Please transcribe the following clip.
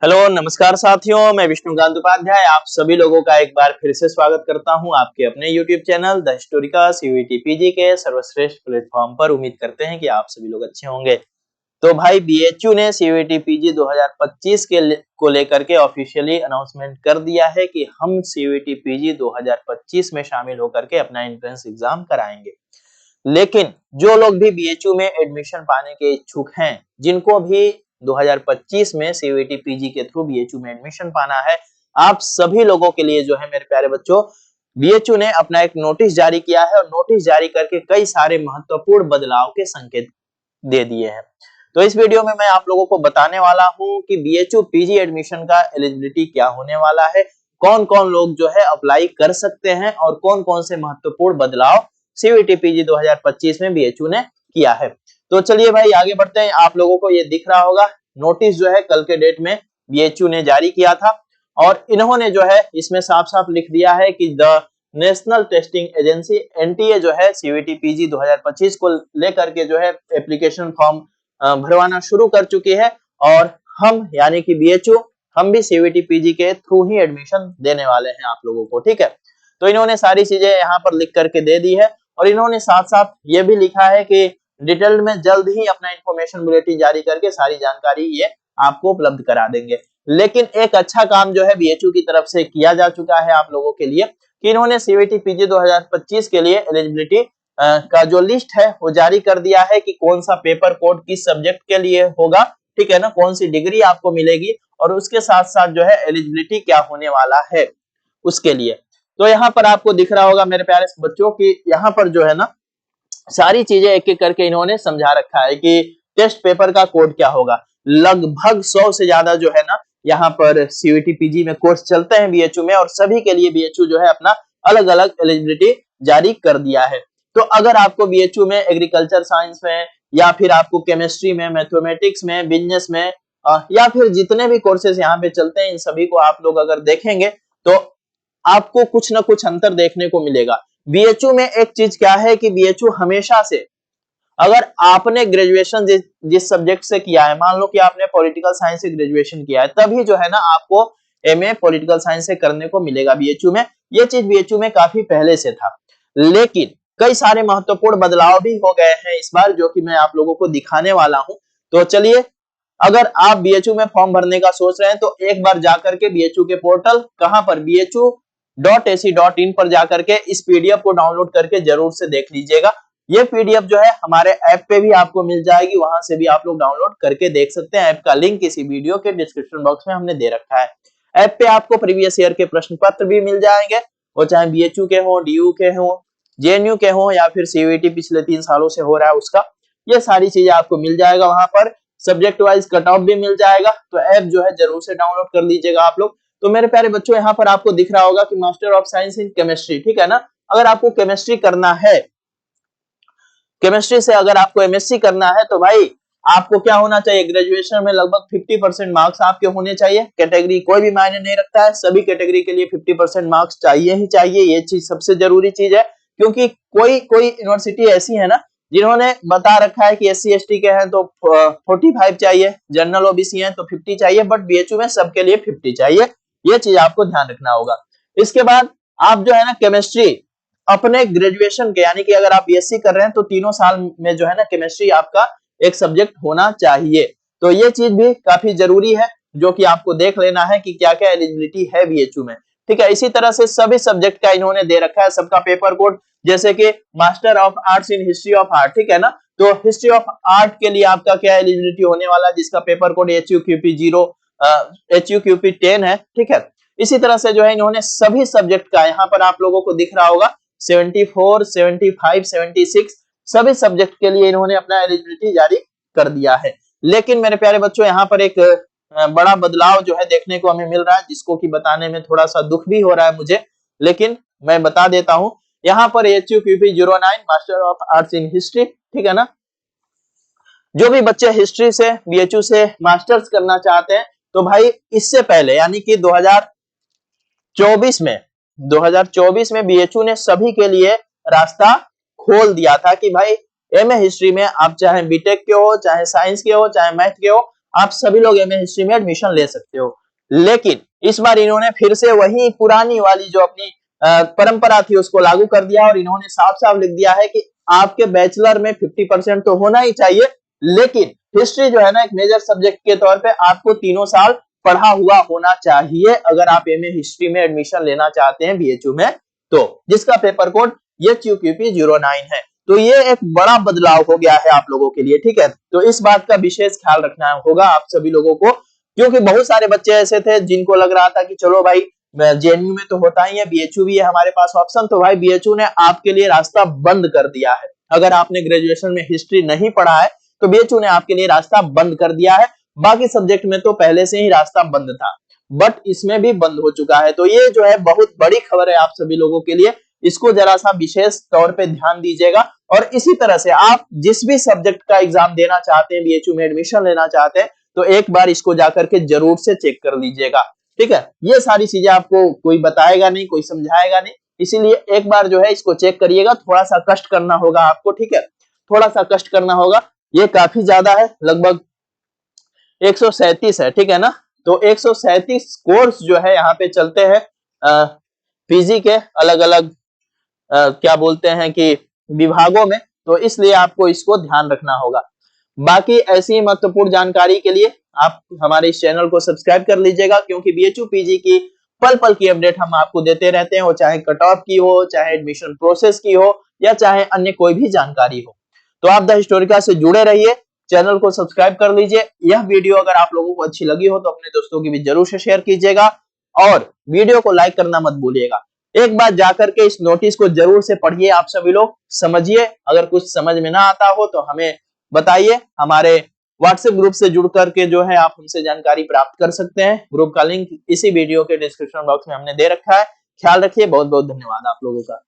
Hello नमस्कार साथियों, मैं विष्णुकांत उपाध्याय आप सभी लोगों का एक बार फिर से स्वागत करता हूं आपके अपने YouTube channel the Historica CUET PG के सर्वश्रेष्ठ प्लेटफॉर्म पर। उम्मीद करते हैं कि आप सभी लोग अच्छे होंगे। तो भाई बीएचयू ने सीयूईटी पीजी 2025 को लेकर के ऑफिशियली अनाउंसमेंट कर दिया है कि हम सीयूईटी पीजी 2025 में शामिल होकर के अपना एंट्रेंस एग्जाम कराएंगे। लेकिन जो लोग भी बीएचयू में एडमिशन पाने के इच्छुक हैं, जिनको भी 2025 में सीयूईटी पीजी के थ्रू बीएचयू में एडमिशन पाना है, आप सभी लोगों के लिए जो है मेरे प्यारे बच्चों, बीएचयू ने अपना एक नोटिस जारी किया है और नोटिस जारी करके कई सारे महत्वपूर्ण बदलाव के संकेत दे दिए हैं। तो इस वीडियो में मैं आप लोगों को बताने वाला हूं कि बीएचयू पीजी एडमिशन का एलिजिबिलिटी क्या होने वाला है, कौन कौन लोग जो है अप्लाई कर सकते हैं और कौन कौन से महत्वपूर्ण बदलाव सीयूईटी पीजी 2025 में बीएचयू ने किया है। तो चलिए भाई आगे बढ़ते हैं। आप लोगों को ये दिख रहा होगा नोटिस जो है कल के डेट में बीएचयू ने जारी किया था और इन्होंने जो है इसमें साफ साफ लिख दिया है कि the national testing agency NTA जो है सीयूईटी पीजी 2025 को लेकर के जो है एप्लीकेशन फॉर्म भरवाना शुरू कर चुकी है और हम यानी कि बीएचयू हम भी सीयूईटी पीजी के थ्रू ही एडमिशन देने वाले हैं आप लोगों को, ठीक है। तो इन्होंने सारी चीजें यहाँ पर लिख करके दे दी है और इन्होंने साथ साथ ये भी लिखा है कि डिटेल में जल्द ही अपना इंफॉर्मेशन बुलेटिन जारी करके सारी जानकारी ये आपको उपलब्ध करा देंगे। लेकिन एक अच्छा काम जो है बीएचयू की तरफ से किया जा चुका है आप लोगों के लिए कि इन्होंने सीयूईटी पीजी 2025 के लिए एलिजिबिलिटी का जो लिस्ट है वो जारी कर दिया है कि कौन सा पेपर कोड किस सब्जेक्ट के लिए होगा, ठीक है ना, कौन सी डिग्री आपको मिलेगी और उसके साथ साथ जो है एलिजिबिलिटी क्या होने वाला है उसके लिए। तो यहाँ पर आपको दिख रहा होगा मेरे प्यारे बच्चों की यहाँ पर जो है ना सारी चीजें एक एक करके इन्होंने समझा रखा है कि टेस्ट पेपर का कोड क्या होगा। लगभग 100 से ज्यादा जो है ना यहाँ पर सीयूईटी पीजी में कोर्स चलते हैं बीएचयू में और सभी के लिए बीएचयू जो है अपना अलग अलग एलिजिबिलिटी जारी कर दिया है। तो अगर आपको बीएचयू में एग्रीकल्चर साइंस में या फिर आपको केमिस्ट्री में, मैथमेटिक्स में, बिजनेस में या फिर जितने भी कोर्सेज यहाँ पे चलते हैं इन सभी को आप लोग अगर देखेंगे तो आपको कुछ ना कुछ अंतर देखने को मिलेगा। बीएचयू में एक चीज क्या है कि बीएचयू हमेशा से अगर आपने ग्रेजुएशन जिस सब्जेक्ट से किया है, मान लो कि आपने पॉलिटिकल साइंस से ग्रेजुएशन किया है, तभी जो है ना आपको एमए पॉलिटिकल साइंस से करने को मिलेगा बीएचयू में। ये चीज बीएचयू में काफी पहले से था, लेकिन कई सारे महत्वपूर्ण बदलाव भी हो गए हैं इस बार जो कि मैं आप लोगों को दिखाने वाला हूं। तो चलिए, अगर आप बीएचयू में फॉर्म भरने का सोच रहे हैं तो एक बार जाकर के बीएचयू के पोर्टल कहां पर bhu.ac.in पर जाकर के इस पीडीएफ को डाउनलोड करके जरूर से देख लीजिएगा। ये पीडीएफ जो है हमारे ऐप पे भी आपको मिल जाएगी, वहां से भी आप लोग डाउनलोड करके देख सकते हैं। ऐप का लिंक इसी वीडियो के डिस्क्रिप्शन बॉक्स में हमने दे रखा है। ऐप पे आपको प्रीवियस ईयर के प्रश्न पत्र भी मिल जाएंगे, वो चाहे बीएचयू के हो, डीयू के हो, जेएनयू के हो या फिर सीयूईटी पिछले 3 सालों से हो रहा है उसका, ये सारी चीजें आपको मिल जाएगा। वहां पर सब्जेक्ट वाइज कट ऑफ भी मिल जाएगा। तो ऐप जो है जरूर से डाउनलोड कर लीजिएगा आप लोग। तो मेरे प्यारे बच्चों यहाँ पर आपको दिख रहा होगा कि master of science in chemistry, ठीक है ना। अगर आपको केमिस्ट्री करना है, केमिस्ट्री से अगर आपको एमएससी करना है तो भाई आपको क्या होना चाहिए, ग्रेजुएशन में लगभग 50% मार्क्स आपके होने चाहिए। कैटेगरी कोई भी मायने नहीं रखता है, सभी कैटेगरी के लिए 50% मार्क्स चाहिए ही चाहिए। ये चीज सबसे जरूरी चीज है, क्योंकि कोई यूनिवर्सिटी ऐसी है ना जिन्होंने बता रखा है कि एससी एसटी के हैं तो 45 चाहिए, जनरल ओबीसी हैं तो 50 चाहिए, बट बीएचयू में सबके लिए 50 चाहिए। ये चीज आपको ध्यान रखना होगा। इसके बाद आप जो है ना केमिस्ट्री अपने ग्रेजुएशन के, यानी कि अगर आप बीएससी कर रहे हैं तो 3 साल में जो है ना केमिस्ट्री आपका एक सब्जेक्ट होना चाहिए। तो ये चीज भी काफी जरूरी है जो कि आपको देख लेना है कि क्या क्या एलिजिबिलिटी है बीएचयू में, ठीक है। इसी तरह से सभी सब्जेक्ट का इन्होंने दे रखा है सबका पेपर कोड, जैसे कि master of arts in history of art, ठीक है ना। तो हिस्ट्री ऑफ आर्ट के लिए आपका क्या एलिजिबिलिटी होने वाला है, जिसका पेपर कोड HUQP 10 है, ठीक है। इसी तरह से जो है इन्होंने सभी सब्जेक्ट का यहाँ पर आप लोगों को दिख रहा होगा 74, 75, 76 सभी सब्जेक्ट के लिए इन्होंने अपना एलिजिबिलिटी जारी कर दिया है। लेकिन मेरे प्यारे बच्चों यहाँ पर एक बड़ा बदलाव जो है देखने को हमें मिल रहा है, जिसको कि बताने में थोड़ा सा दुख भी हो रहा है मुझे, लेकिन मैं बता देता हूं। यहाँ पर HUQP 09 master of arts in history, ठीक है ना। जो भी बच्चे हिस्ट्री से बीएचयू से मास्टर्स करना चाहते हैं तो भाई इससे पहले यानी कि 2024 में बीएचयू ने सभी के लिए रास्ता खोल दिया था कि भाई एमए हिस्ट्री में आप चाहे बीटेक के हो, चाहे साइंस के हो, चाहे मैथ के हो, आप सभी लोग एमए हिस्ट्री में एडमिशन ले सकते हो। लेकिन इस बार इन्होंने फिर से वही पुरानी वाली जो अपनी परंपरा थी उसको लागू कर दिया और इन्होंने साफ साफ लिख दिया है कि आपके बैचलर में 50% तो होना ही चाहिए, लेकिन हिस्ट्री जो है ना एक मेजर सब्जेक्ट के तौर पे आपको तीनों साल पढ़ा हुआ होना चाहिए अगर आप एमए हिस्ट्री में एडमिशन लेना चाहते हैं बीएचयू में, तो जिसका पेपर कोड HUQP09 है। तो ये एक बड़ा बदलाव हो गया है आप लोगों के लिए, ठीक है। तो इस बात का विशेष ख्याल रखना होगा आप सभी लोगों को, क्योंकि बहुत सारे बच्चे ऐसे थे जिनको लग रहा था कि चलो भाई जेएनयू में तो होता ही है, बीएचयू भी है हमारे पास ऑप्शन, तो भाई बीएचयू ने आपके लिए रास्ता बंद कर दिया है। अगर आपने ग्रेजुएशन में हिस्ट्री नहीं पढ़ा है तो बीएचयू ने आपके लिए रास्ता बंद कर दिया है। बाकी सब्जेक्ट में तो पहले से ही रास्ता बंद था, बट इसमें भी बंद हो चुका है। तो ये जो है बहुत बड़ी खबर है आप सभी लोगों के लिए, इसको जरा सा विशेष तौर पे ध्यान दीजिएगा। और इसी तरह से आप जिस भी सब्जेक्ट का एग्जाम देना चाहते हैं, बीएचयू में एडमिशन लेना चाहते हैं, तो एक बार इसको जाकर के जरूर से चेक कर लीजिएगा, ठीक है। ये सारी चीजें आपको कोई बताएगा नहीं, कोई समझाएगा नहीं, इसीलिए एक बार जो है इसको चेक करिएगा। थोड़ा सा कष्ट करना होगा आपको, ठीक है, थोड़ा सा कष्ट करना होगा। ये काफी ज्यादा है, लगभग 137 है, ठीक है ना। तो 137 कोर्स जो है यहाँ पे चलते हैं पीजी के अलग अलग क्या बोलते हैं कि विभागों में, तो इसलिए आपको इसको ध्यान रखना होगा। बाकी ऐसी महत्वपूर्ण जानकारी के लिए आप हमारे इस चैनल को सब्सक्राइब कर लीजिएगा, क्योंकि बीएचयू पीजी की पल पल की अपडेट हम आपको देते रहते हैं, वो चाहे कट ऑफ की हो, चाहे एडमिशन प्रोसेस की हो, या चाहे अन्य कोई भी जानकारी हो। तो आप द हिस्टोरिका से जुड़े रहिए, चैनल को सब्सक्राइब कर लीजिए। यह वीडियो अगर आप लोगों को अच्छी लगी हो तो अपने दोस्तों की भी जरूर से शेयर कीजिएगा और वीडियो को लाइक करना मत भूलिएगा। एक बार जाकर के इस नोटिस को जरूर से पढ़िए, आप सभी लोग समझिए। अगर कुछ समझ में ना आता हो तो हमें बताइए, हमारे व्हाट्सएप ग्रुप से जुड़ करके जो है आप हमसे जानकारी प्राप्त कर सकते हैं। ग्रुप का लिंक इसी वीडियो के डिस्क्रिप्शन बॉक्स में हमने दे रखा है। ख्याल रखिए, बहुत बहुत धन्यवाद आप लोगों का।